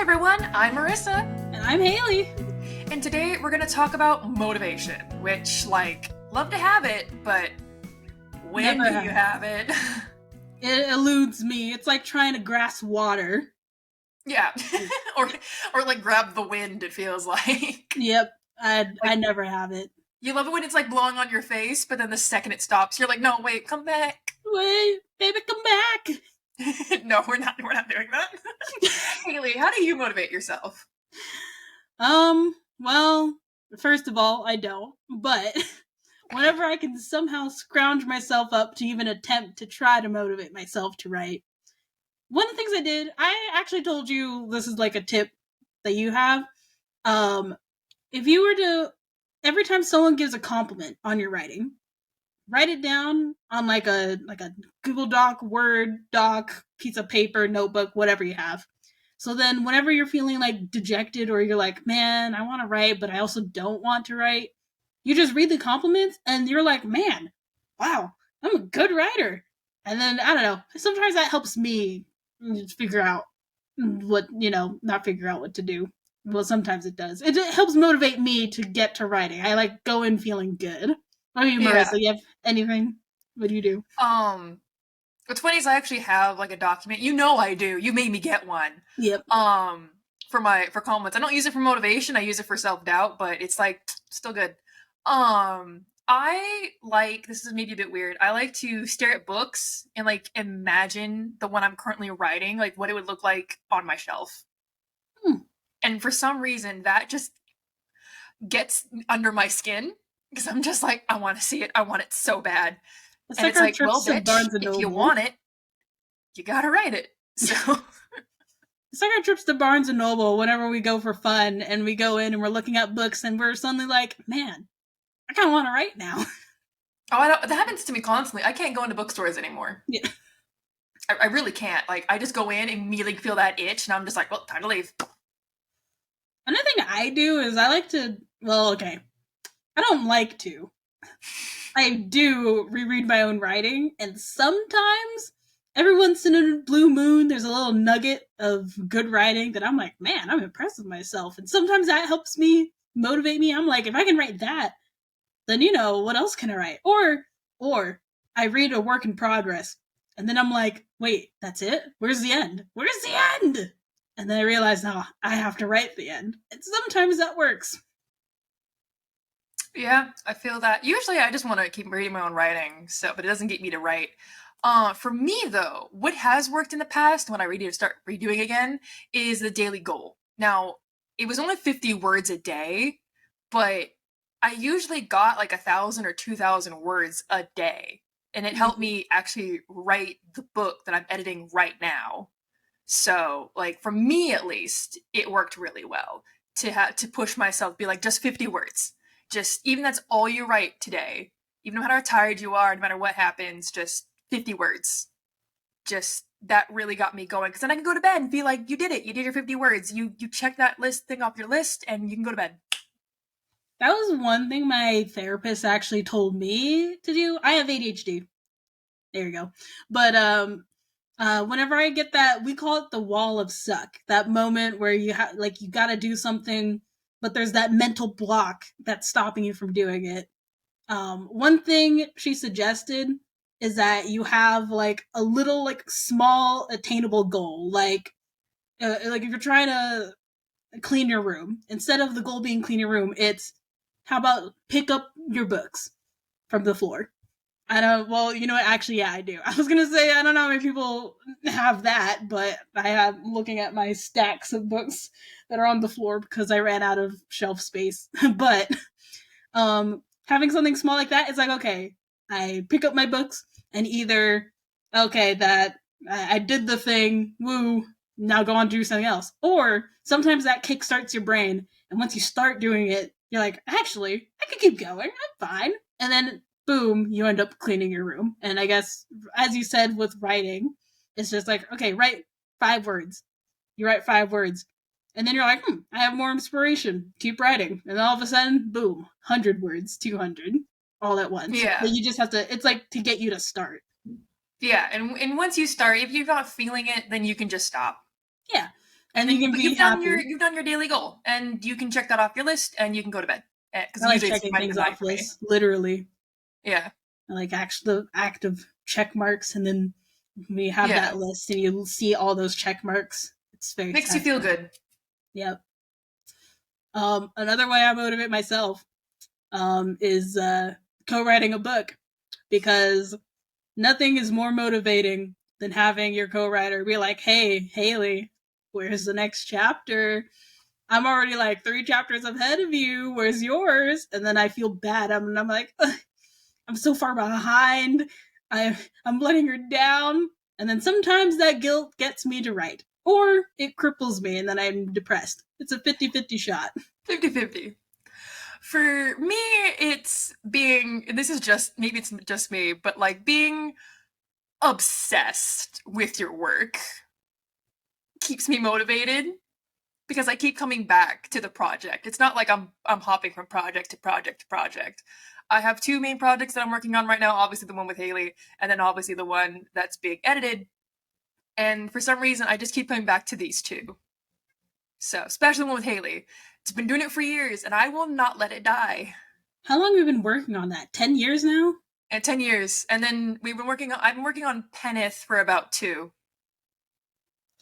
everyone, I'm Marissa. And I'm Haley. And today we're going to talk about motivation, which, love to have it, but when do you have it? It eludes me. It's like trying to grasp water. Yeah. or grab the wind, it feels like. Yep. I never have it. You love it when it's blowing on your face, but then the second it stops, you're like, no, wait, come back. Wait, baby, come back. No, we're not doing that. Haley, how do you motivate yourself? Well, first of all, I don't. But whenever I can somehow scrounge myself up to even attempt to try to motivate myself to write. One of the things I did, I actually told you this is like a tip that you have. If you were to, every time someone gives a compliment on your writing, write it down on like a Google Doc, Word doc, piece of paper, notebook, whatever you have. So then whenever you're feeling dejected or you're like, man, I want to write, but I also don't want to write, you just read the compliments and you're like, man, wow, I'm a good writer. And then, I don't know, sometimes that helps me figure out not figure out what to do. Well, sometimes it does. It helps motivate me to get to writing. I go in feeling good. What about you, Marissa? You have anything? What do you do? What's funny is I actually have a document. You know I do. You made me get one. Yep. For compliments. I don't use it for motivation. I use it for self-doubt, but it's still good. This is maybe a bit weird. I like to stare at books and imagine the one I'm currently writing, what it would look like on my shelf. And for some reason that just gets under my skin because I'm just I want to see it. I want it so bad. And it's well, bitch, if you want it, you gotta write it. So it's like our trips to Barnes and Noble whenever we go for fun and we go in and we're looking at books and we're suddenly like, man, I kind of want to write now. Oh, that happens to me constantly. I can't go into bookstores anymore. Yeah. I really can't. I just go in and immediately feel that itch and I'm just well, time to leave. Another thing I do is I like to, I don't like to. I do reread my own writing, and sometimes, every once in a blue moon, there's a little nugget of good writing that I'm like, man, I'm impressed with myself. And sometimes that helps me, motivate me. I'm like, if I can write that, then, what else can I write? Or I read a work in progress, and then I'm like, wait, that's it? Where's the end? Where's the end? And then I realize, no, I have to write the end. And sometimes that works. Yeah, I feel that. Usually I just want to keep reading my own writing, but it doesn't get me to write. For me, though, what has worked in the past when I start redoing again is the daily goal. Now, it was only 50 words a day, but I usually got 1,000 or 2,000 words a day. And it helped me actually write the book that I'm editing right now. So, for me at least, it worked really well to push myself, be just 50 words. Just, even that's all you write today, even no matter how tired you are, no matter what happens, just 50 words. Just, that really got me going. Because then I can go to bed and be like, you did it. You did your 50 words. You check that thing off your list and you can go to bed. That was one thing my therapist actually told me to do. I have ADHD. There you go. But, whenever I get that, we call it the wall of suck. That moment where you you gotta do something, but there's that mental block that's stopping you from doing it. One thing she suggested is that you have a little small attainable goal. If you're trying to clean your room, instead of the goal being clean your room, it's how about pick up your books from the floor. I don't, actually, yeah, I do. I was gonna say, I don't know how many people have that, but I am looking at my stacks of books that are on the floor because I ran out of shelf space. But, having something small like that, it's okay, I pick up my books and either, that I did the thing, woo, now go on to do something else. Or sometimes that kickstarts your brain, and once you start doing it, you're like, actually, I can keep going, I'm fine. And then boom, you end up cleaning your room. And I guess, as you said with writing, it's just okay, write 5 words. You write 5 words. And then you're like, I have more inspiration. Keep writing. And then all of a sudden, boom, 100 words, 200, all at once. Yeah. But you just have to, it's to get you to start. Yeah, and once you start, if you're not feeling it, then you can just stop. Yeah. And then you can be you've done your daily goal, and you can check that off your list, and you can go to bed. Because I like usually it's checking kind of things midnight off for me. lists, literally. Yeah, I like the act of check marks, and then we have yeah, that list, and you see all those check marks. It's very makes you feel satisfying. good. Yep. Another way I motivate myself is co-writing a book, because nothing is more motivating than having your co-writer be like, "Hey, Haley, where's the next chapter? I'm already like 3 chapters ahead of you. Where's yours?" And then I feel bad. I'm like, "Ugh, I'm so far behind. I'm letting her down." And then sometimes that guilt gets me to write, or it cripples me, and then I'm depressed. It's a 50-50 shot. 50-50. For me, it's being, this is just, maybe it's just me, but like being obsessed with your work keeps me motivated because I keep coming back to the project. It's not like I'm hopping from project to project to project. I have two main projects that I'm working on right now, obviously the one with Haley, and then obviously the one that's being edited. And for some reason I just keep coming back to these two. So, especially the one with Haley. It's been doing it for years and I will not let it die. How long have you been working on that? 10 years now? And 10 years. And then I've been working on Penneth for about 2.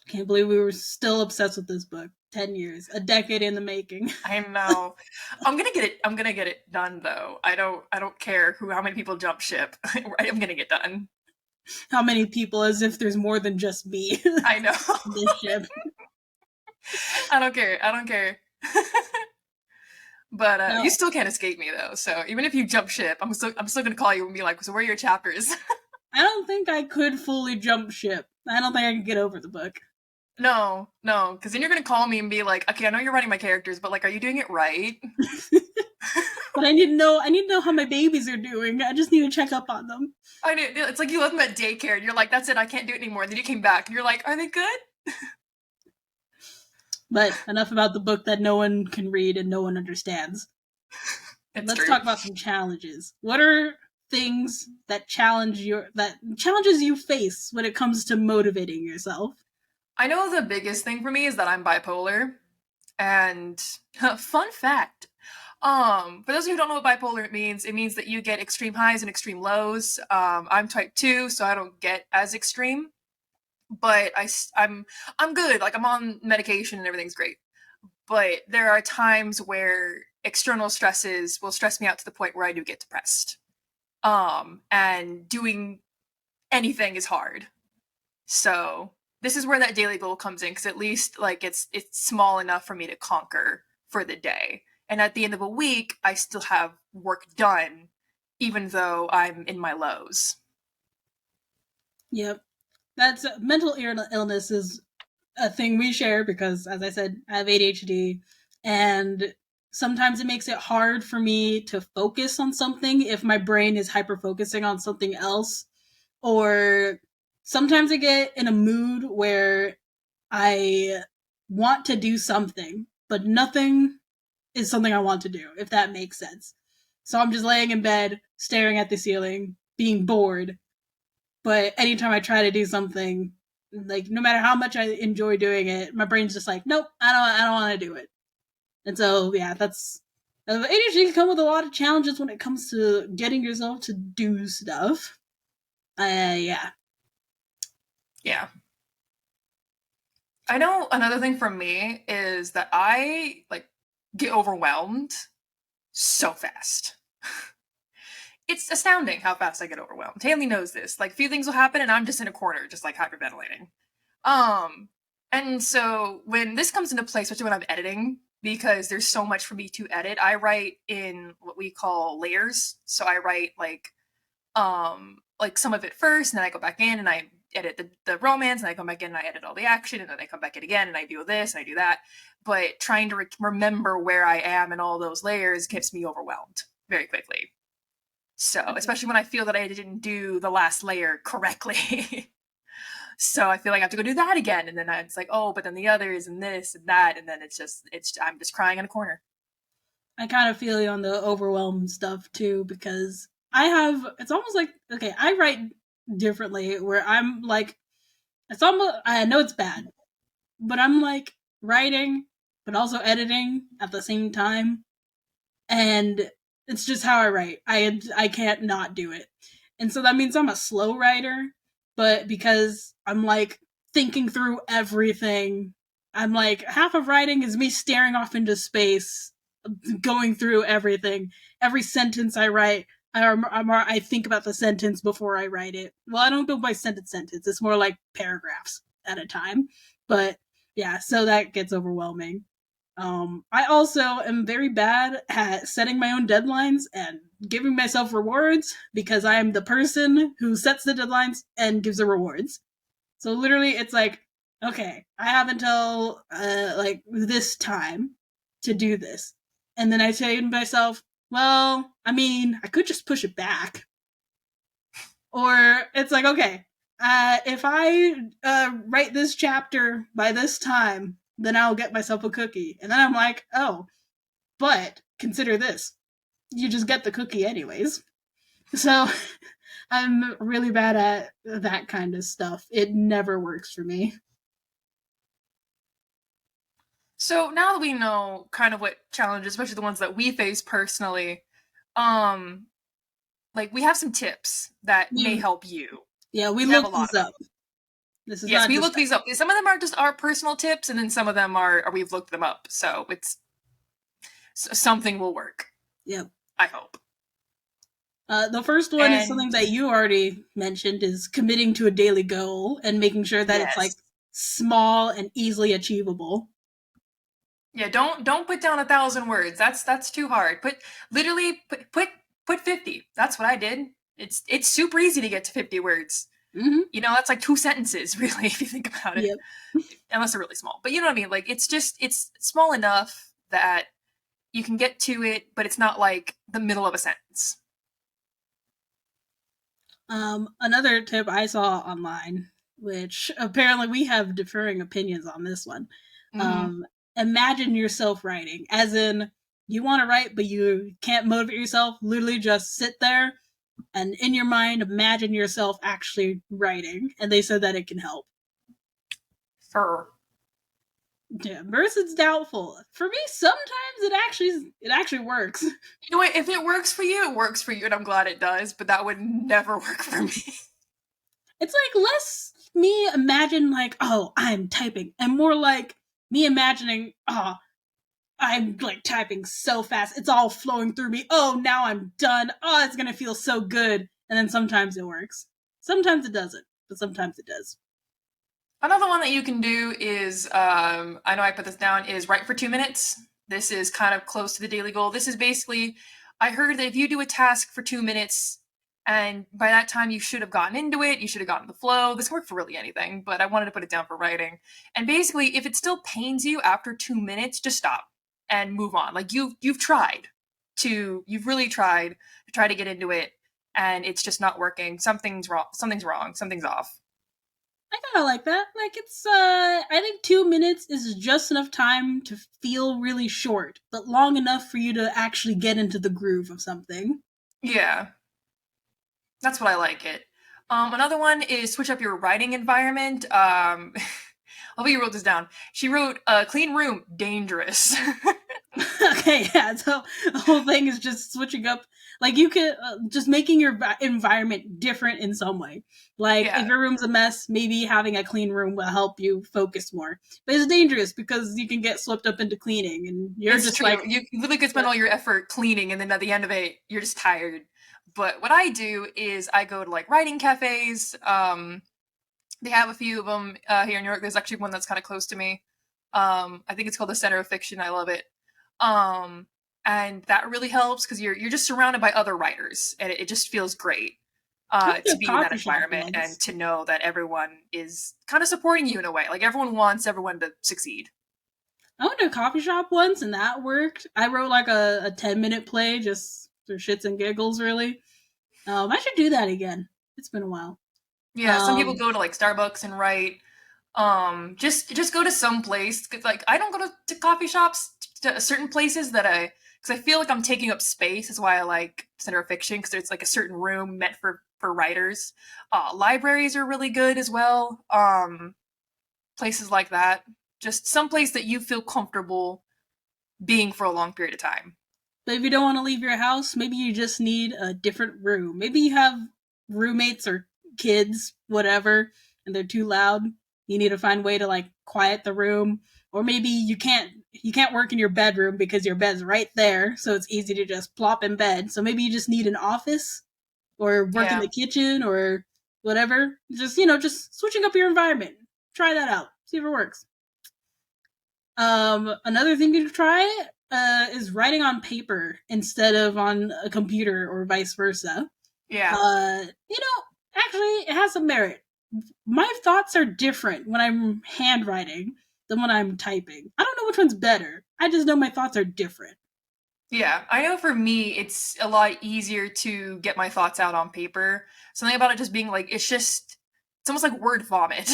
Can't believe we were still obsessed with this book. 10 years, a decade in the making. I know. I'm gonna get it done though. I don't care how many people jump ship. I'm gonna get done. How many people? As if there's more than just me I know. in this ship. I don't care. I don't care. But you No, still can't escape me though. So even if you jump ship, I'm still gonna call you and be like, "So where are your chapters?" I don't think I could fully jump ship. I don't think I could get over the book. No, no, because then you're gonna call me and be like, "Okay, I know you're writing my characters, but like, are you doing it right?" But I need to know. I need to know how my babies are doing. I just need to check up on them. I know it's like you left them at daycare and you're like, "That's it, I can't do it anymore." And then you came back and you're like, "Are they good?" But enough about the book that no one can read and no one understands. It's Let's true. talk about some challenges. What are things that challenges you face when it comes to motivating yourself? I know the biggest thing for me is that I'm bipolar, and fun fact. For those of you who don't know what bipolar means, it means that you get extreme highs and extreme lows. I'm type 2, so I don't get as extreme, but I'm good. Like I'm on medication and everything's great. But there are times where external stresses will stress me out to the point where I do get depressed. And doing anything is hard. So this is where that daily goal comes in because at least like it's small enough for me to conquer for the day. And at the end of a week, I still have work done, even though I'm in my lows. Yep. That's mental illness is a thing we share because, as I said, I have ADHD, and sometimes it makes it hard for me to focus on something if my brain is hyper focusing on something else. Or sometimes I get in a mood where I want to do something, but nothing is something I want to do, if that makes sense. So I'm just laying in bed, staring at the ceiling, being bored. But anytime I try to do something, like no matter how much I enjoy doing it, my brain's just like, nope, I don't want to do it. And so yeah, that's ADHD can come with a lot of challenges when it comes to getting yourself to do stuff. Yeah. Yeah. I know another thing for me is that I like get overwhelmed so fast. It's astounding how fast I get overwhelmed. Haley knows this. Like, few things will happen, and I'm just in a corner, just like hyperventilating. Um, and so when this comes into play, especially when I'm editing, because there's so much for me to edit, I write in what we call layers. So I write like some of it first, and then I go back in and I edit the romance, and I come back in and I edit all the action, and then I come back in again and I do this and I do that. But trying to remember where I am in all those layers gets me overwhelmed very quickly. So, especially when I feel that I didn't do the last layer correctly. So I feel like I have to go do that again. And then it's like, oh, but then the others and this and that. And then I'm just crying in a corner. I kind of feel you on the overwhelmed stuff too, because it's almost like, okay, I write differently where I'm like, it's almost, I know it's bad, but I'm like, writing, but also editing at the same time. And it's just how I write. I can't not do it. And so that means I'm a slow writer, but because I'm like thinking through everything, I'm like half of writing is me staring off into space, going through everything. Every sentence I write, I think about the sentence before I write it. Well, I don't go by sentence. It's more like paragraphs at a time. But yeah, so that gets overwhelming. I also am very bad at setting my own deadlines and giving myself rewards because I am the person who sets the deadlines and gives the rewards. So literally, it's like, okay, I have until like this time to do this, and then I say to myself, well, I mean, I could just push it back, or it's like, okay, if I write this chapter by this time, then I'll get myself a cookie, and then I'm like, oh, but consider this: you just get the cookie anyways. So I'm really bad at that kind of stuff. It never works for me. So now that we know kind of what challenges, especially the ones that we face personally, um, like we have some tips that may We help you. we We have a looked lot this of them. up. This is Yes, not we just looked these up. Some of them are just our personal tips, and then some of them are we've looked them up. So it's something will work. yep. I hope. The first one is And something that you already mentioned is committing to a daily goal and making sure that it's like yes, small and easily achievable. yeah. Don't put down 1,000 words. That's too hard. Literally put 50. That's what I did. It's super easy to get to 50 words. Mm-hmm. You know, that's like 2 sentences, really, if you think about it. Yep. Unless they're really small. But you know what I mean? Like it's small enough that you can get to it, but it's not like the middle of a sentence. Another tip I saw online, which apparently we have differing opinions on this one. Mm-hmm. Um, Imagine yourself writing, as in you want to write, but you can't motivate yourself. Literally, just sit there and in your mind imagine yourself actually writing. And they said that it can help. Fur. Yeah, versus doubtful. For me, sometimes it actually works. You know what? If it works for you, it works for you, and I'm glad it does. But that would never work for me. It's like less me imagine like, oh, I'm typing, and more like me imagining, oh, I'm like typing so fast, it's all flowing through me. Oh, now I'm done. Oh, it's gonna feel so good. And then sometimes it works. Sometimes it doesn't, but sometimes it does. Another one that you can do is, I know I put this down, is write for 2 minutes. This is kind of close to the daily goal. This is basically, I heard that if you do a task for 2 minutes, and by that time you should have gotten into it, you should have gotten the flow. This worked for really anything, but I wanted to put it down for writing. And basically, if it still pains you after 2 minutes, just stop and move on. Like you've really tried to try to get into it, and it's just not working. Something's wrong. Something's wrong. Something's off. I kind of like that. Like it's I think 2 minutes is just enough time to feel really short, but long enough for you to actually get into the groove of something. Yeah. That's what I like it. Another one is switch up your writing environment. I'll you wrote this down. She wrote clean room, dangerous. Okay, yeah. So the whole thing is just switching up. Like you could just making your environment different in some way. Like Yeah, if your room's a mess, maybe having a clean room will help you focus more. But it's dangerous because you can get swept up into cleaning, and you're it's just true. like, You literally could spend what? all your effort cleaning, and then at the end of it, you're just tired. But what I do is I go to like writing cafes. They have a few of them here in New York. There's actually one that's kind of close to me. I think it's called the Center of Fiction. I love it. Um, and that really helps because you're just surrounded by other writers, and it just feels great I went to to a be in that coffee shop environment and once. to know that everyone is kind of supporting you in a way. Like everyone wants everyone to succeed. I went to a coffee shop once, and that worked. I wrote like a 10-minute play just for shits and giggles, really. I should do that again. It's been a while. Yeah, some people Um, go to like Starbucks and write. Just go to some place. 'Cause, like I don't go to coffee shops to certain places that I because I feel like I'm taking up space. That's why I like Center of Fiction because there's like a certain room meant for writers. Libraries are really good as well. Places like that. Just someplace that you feel comfortable being for a long period of time. But if you don't want to leave your house, maybe you just need a different room. Maybe you have roommates or kids, whatever, and they're too loud. You need to find a way to like quiet the room. Or maybe you can't work in your bedroom because your bed's right there, so it's easy to just plop in bed. So maybe you just need an office or work in Yeah. the kitchen or whatever. Just switching up your environment. Try that out. See if it works. Another thing you could try is writing on paper instead of on a computer or vice versa. Yeah. Actually, it has some merit. My thoughts are different when I'm handwriting than when I'm typing. I don't know which one's better. I just know my thoughts are different. Yeah, I know for me, it's a lot easier to get my thoughts out on paper. Something about it just being like, it's almost like word vomit,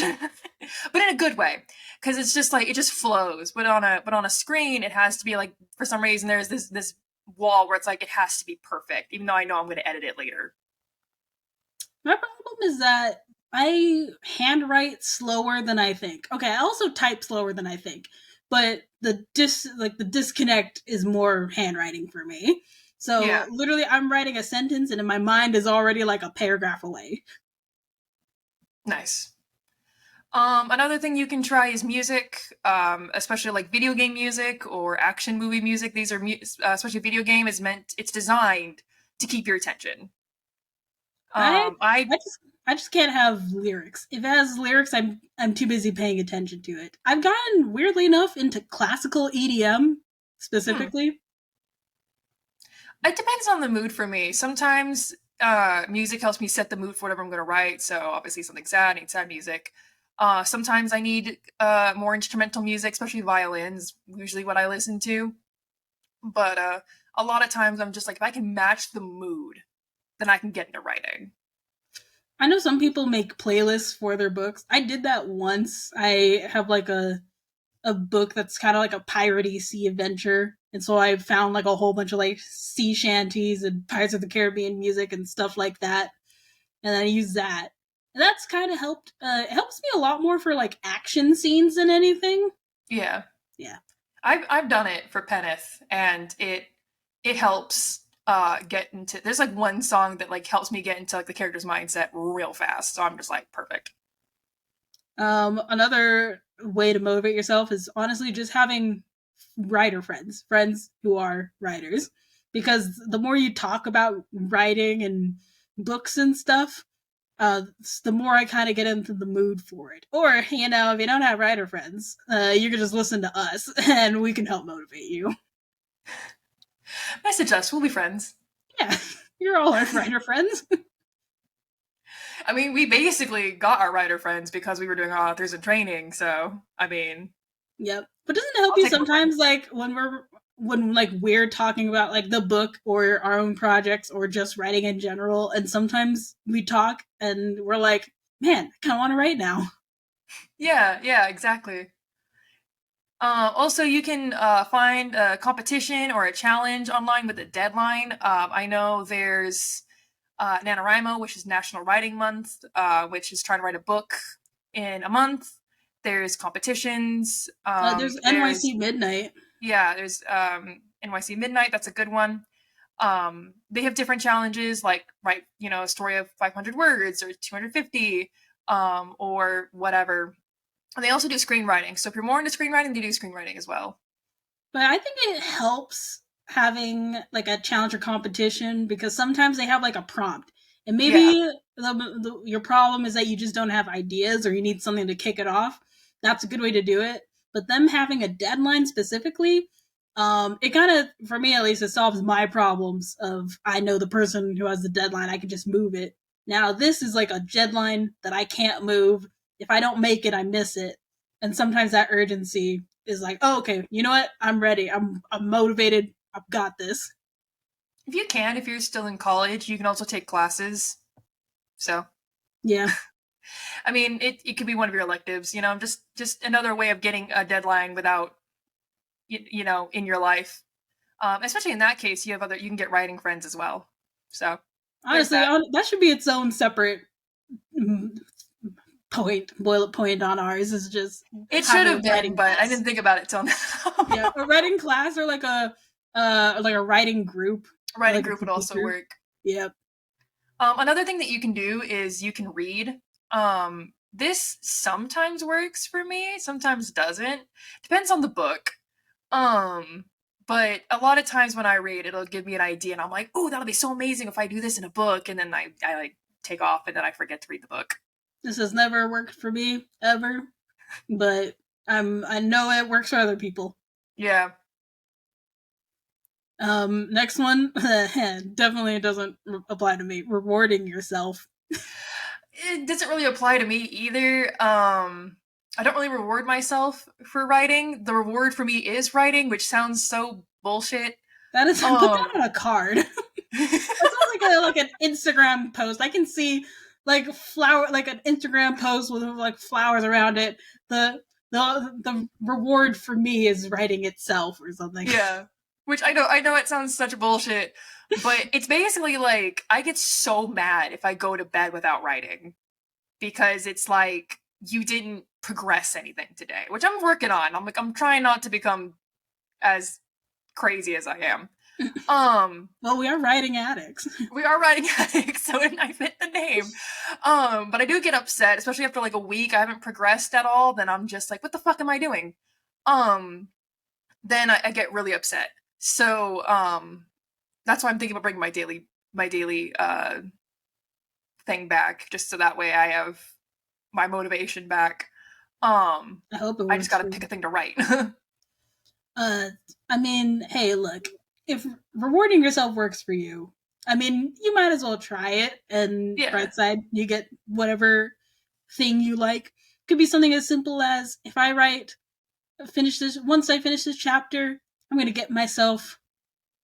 but in a good way, because it's just like it just flows. But on a screen, it has to be like for some reason there's this wall where it's like it has to be perfect, even though I know I'm going to edit it later. My problem is that I handwrite slower than I think. Okay, I also type slower than I think, but the disconnect is more handwriting for me. So Yeah, literally, I'm writing a sentence, and in my mind is already like a paragraph away. nice. Another thing you can try is music, especially like video game music or action movie music. These are especially video game is meant it's designed to keep your attention. I I I just can't have lyrics. If it has lyrics, I'm too busy paying attention to it. I've gotten weirdly enough into classical EDM hmm, specifically. it depends on the mood for me. Sometimes music helps me set the mood for whatever I'm going to write. So obviously something sad, I need sad music. Sometimes I need more instrumental music, especially violins. Usually what I listen to. But a lot of times I'm just like, if I can match the mood, then I can get into writing. I know some people make playlists for their books. I did that once. I have like a book that's kind of like a piratey sea adventure. And so I found like a whole bunch of like sea shanties and Pirates of the Caribbean music and stuff like that. And I use that. And that's kind of helped. It helps me a lot more for like action scenes than anything. Yeah, Yeah. I've done it for Peneth, and it helps get into. There's like one song that like helps me get into like the character's mindset real fast. So I'm just like perfect. Another way to motivate yourself is honestly just having writer friends, friends who are writers. Because the more you talk about writing and books and stuff, the more I kind of get into the mood for it. Or, if you don't have writer friends, you can just listen to us and we can help motivate you. Message us. We'll be friends. Yeah, you're all our writer friends. I mean, we basically got our writer friends because we were doing our authors in training. So I mean, Yep. But doesn't it help I'll you take more friends. sometimes, like when like we're talking about like the book or our own projects or just writing in general, and sometimes we talk and we're like, man, I kind of want to write now. Yeah, yeah, exactly. Also, you can find a competition or a challenge online with a deadline. I know there's NaNoWriMo, which is National Writing Month, which is trying to write a book in a month. There's competitions. There's There's NYC Midnight. yeah, there's NYC Midnight. That's a good one. They have different challenges, like write a story of 500 words or 250, or whatever. And they also do screenwriting. So if you're more into screenwriting, they do screenwriting as well. But I think it helps having like a challenge or competition because sometimes they have like a prompt. And Yeah, maybe your problem is that you just don't have ideas or you need something to kick it off. That's a good way to do it. But them having a deadline specifically, it kind of, for me at least, it solves my problems of I know the person who has the deadline, I can just move it. Now, this is like a deadline that I can't move. If I don't make it, I miss it. And sometimes that urgency is like, oh, okay, you know what? I'm ready. I'm motivated. I've got this. if you can, if you're still in college, you can also take classes. So Yeah. I mean, it could be one of your electives. Just another way of getting a deadline without in your life. Especially in that case, you can get writing friends as well. So there's Honestly, that. that should be its own separate mm, bullet point on ours is just It should having a have been, writing but I class. didn't think about it till Yeah, now. a writing class or like a writing group, Writing like a group would critique also group. work. Yep. Another thing that you can do is you can read. This sometimes works for me, sometimes doesn't. Depends on the book. Um, but a lot of times when I read, it'll give me an idea, and I'm like, "Oh, that'll be so amazing if I do this in a book," and then I like take off, and then I forget to read the book. This has never worked for me ever, but I know it works for other people. Yeah. Next one definitely doesn't apply to me. Rewarding yourself. It doesn't really apply to me either. I don't really reward myself for writing. The reward for me is writing, which sounds so bullshit. That is put that Um, on a card. That sounds like an Instagram post. I can see like like an Instagram post with like flowers around it. The reward for me is writing itself or something. yeah. Which I know it sounds such bullshit, but it's basically like I get so mad if I go to bed without writing because it's like you didn't progress anything today, which I'm working on. I'm trying not to become as crazy as I am. Well, we are writing addicts. We are writing addicts, so I fit the name. But I do get upset, especially after like a week I haven't progressed at all. Then I'm just like, what the fuck am I doing? Um, then I get really upset. So that's why I'm thinking about bringing my daily thing back, just so that way I have my motivation back. I hope it I just works gotta for pick a you. thing to write. I mean, hey, look, if rewarding yourself works for you, I mean, you might as well try it. And Yeah. bright side, you get whatever thing you like. Could be something as simple as if I finish this, once I finish this chapter, I'm gonna get myself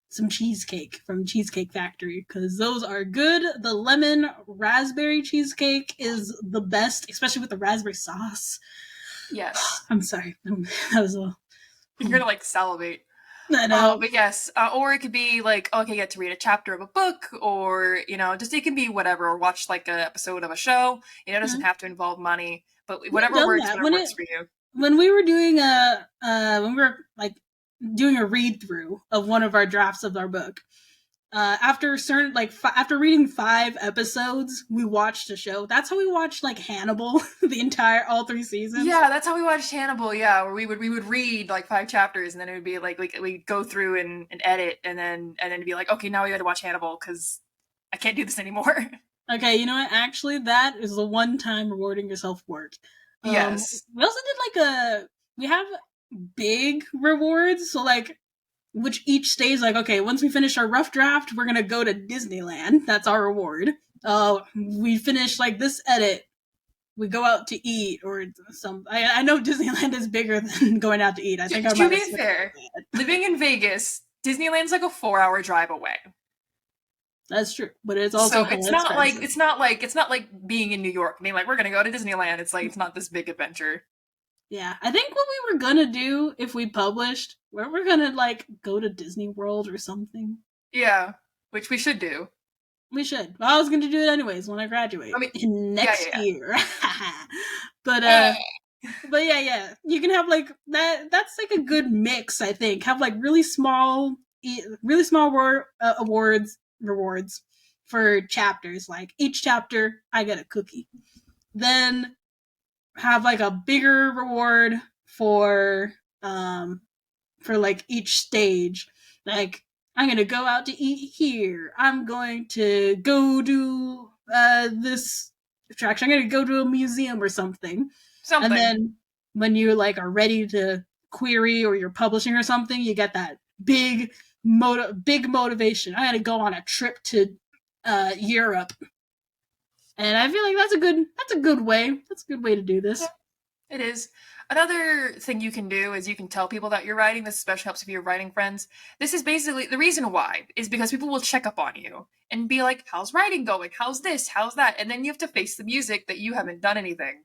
some cheesecake from Cheesecake Factory because those are good. The lemon raspberry cheesecake is the best, especially with the raspberry sauce. Yes. I'm sorry, that was a. You're gonna like salivate. I know. But yes, or it could be like, okay, get to read a chapter of a book, or just it can be whatever, or watch like an episode of a show. It doesn't have to involve money, but We've whatever done works, that whatever works for you. when we were doing a when we were like doing a read through of one of our drafts of our book. After certain after reading 5 episodes, we watched a show. That's how we watched like Hannibal, the entire all 3 seasons. Yeah, that's how we watched Hannibal. Yeah, where we would read like 5 chapters, and then it would be like we'd go through and edit, and then it'd be like, okay, now we got to watch Hannibal because I can't do this anymore. Okay, you know what? Actually, that is the one time rewarding yourself work. Yes. We also did like we have big rewards, so like which each stays like, okay, once we finish our rough draft, we're gonna go to Disneyland. That's our reward. We finish like this edit, we go out to eat or some. I know Disneyland is bigger than going out to eat. I think I To might have be switched fair, that. living in Vegas, Disneyland's like a 4-hour drive away. That's true, but it's also So hella expensive. it's not like being in New York, being like we're gonna go to Disneyland. It's like it's not this big adventure. Yeah, I think what we were gonna do if we published, we're gonna like go to Disney World or something. Yeah, which we should do. We should. Well, I was gonna do it anyways when I graduate I mean, yeah, next year. but yeah. but yeah, you can have like that. That's like a good mix, I think. Have like really small awards rewards for chapters. Like each chapter, I get a cookie. Then have like a bigger reward for like each stage. Like I'm gonna go out to eat here. I'm going to go do this attraction. I'm gonna go to a museum or something. And Something. then when you like are ready to query or you're publishing or something, you get that big motivation. I gotta go on a trip to Europe. And I feel like that's a good way. That's a good way to do this. It is. Another thing you can do is you can tell people that you're writing. This especially helps if you're writing friends. This is basically the reason why is because people will check up on you and be like, "How's writing going? How's this? How's that?" And then you have to face the music that you haven't done anything.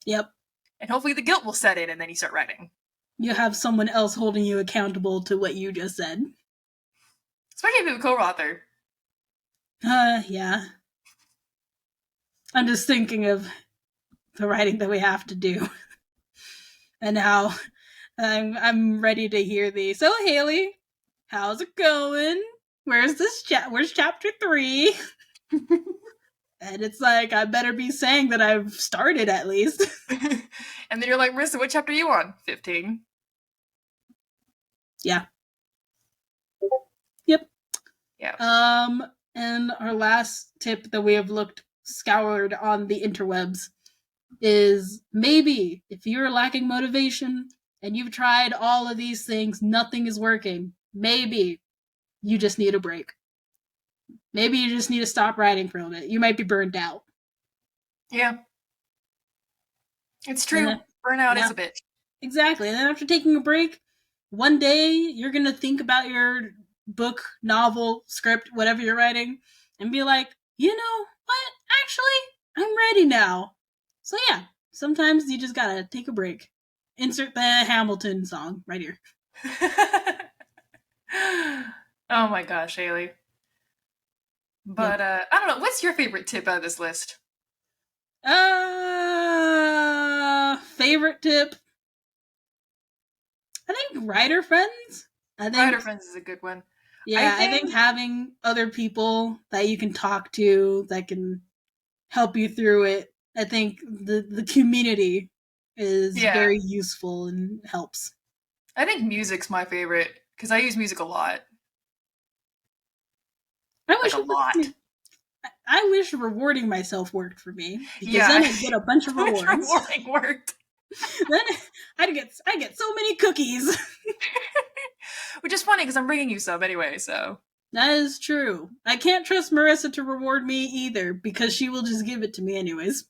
Yep. And hopefully the guilt will set in, and then you start writing. You have someone else holding you accountable to what you just said. Especially if you have a co-author. Yeah. I'm just thinking of the writing that we have to do. And now I'm ready to hear thee. So Haley, how's it going? Where's chapter 3? And it's like, I better be saying that I've started at least. And then you're like, Marissa, what chapter are you on? 15. Yeah. Yep. Yeah. And our last tip that we have scoured on the interwebs is maybe if you're lacking motivation and you've tried all of these things, nothing is working. Maybe you just need a break. Maybe you just need to stop writing for a bit. You might be burned out. Yeah. It's true. Burnout is a bitch. Exactly. And then after taking a break, one day you're going to think about your book, novel, script, whatever you're writing, and be like, you know what? Actually, I'm ready now. So yeah, sometimes you just gotta take a break. Insert the Hamilton song right here. Oh my gosh, Haley. But I don't know. What's your favorite tip out of this list? Favorite tip? I think writer friends. Writer friends is a good one. Yeah, I think having other people that you can talk to that can help you through it. I think the community is very useful and helps. I think music's my favorite because I use music a lot. I wish rewarding myself worked for me because then I'd get a bunch of rewards. Rewarding worked. Then I get so many cookies. Which is funny because I'm bringing you some anyway, so. That is true. I can't trust Marissa to reward me either because she will just give it to me anyways.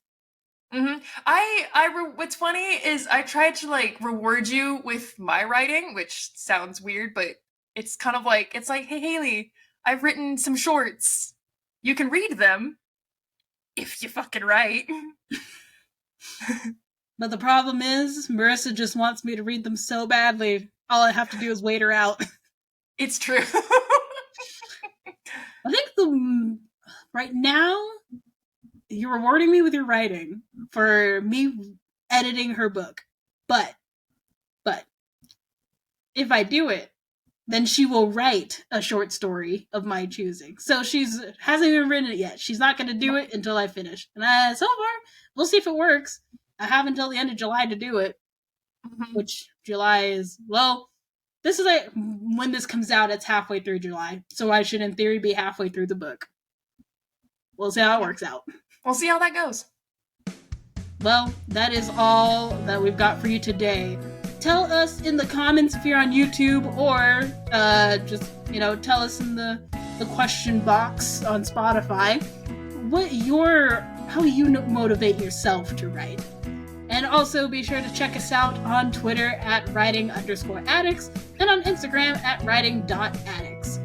Mm-hmm. What's funny is I tried to like reward you with my writing, which sounds weird, but it's kind of like, it's like, hey Haley, I've written some shorts. You can read them if you fucking write. But the problem is, Marissa just wants me to read them so badly. All I have to do is wait her out. It's true. I think right now, you're rewarding me with your writing for me editing her book. But if I do it, then she will write a short story of my choosing. So hasn't even written it yet. She's not going to do it until I finish. And so far, we'll see if it works. I have until the end of July to do it. Mm-hmm. Which July is, well, this is when this comes out, it's halfway through July. So I should, in theory, be halfway through the book. We'll see how it works out. We'll see how that goes. Well, that is all that we've got for you today. Tell us in the comments if you're on YouTube, or just, tell us in the question box on Spotify how you motivate yourself to write. And also be sure to check us out on Twitter at writing_addicts and on Instagram at writing.addicts.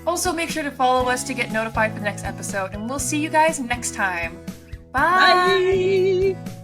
Also, make sure to follow us to get notified for the next episode, and we'll see you guys next time. Bye! Bye.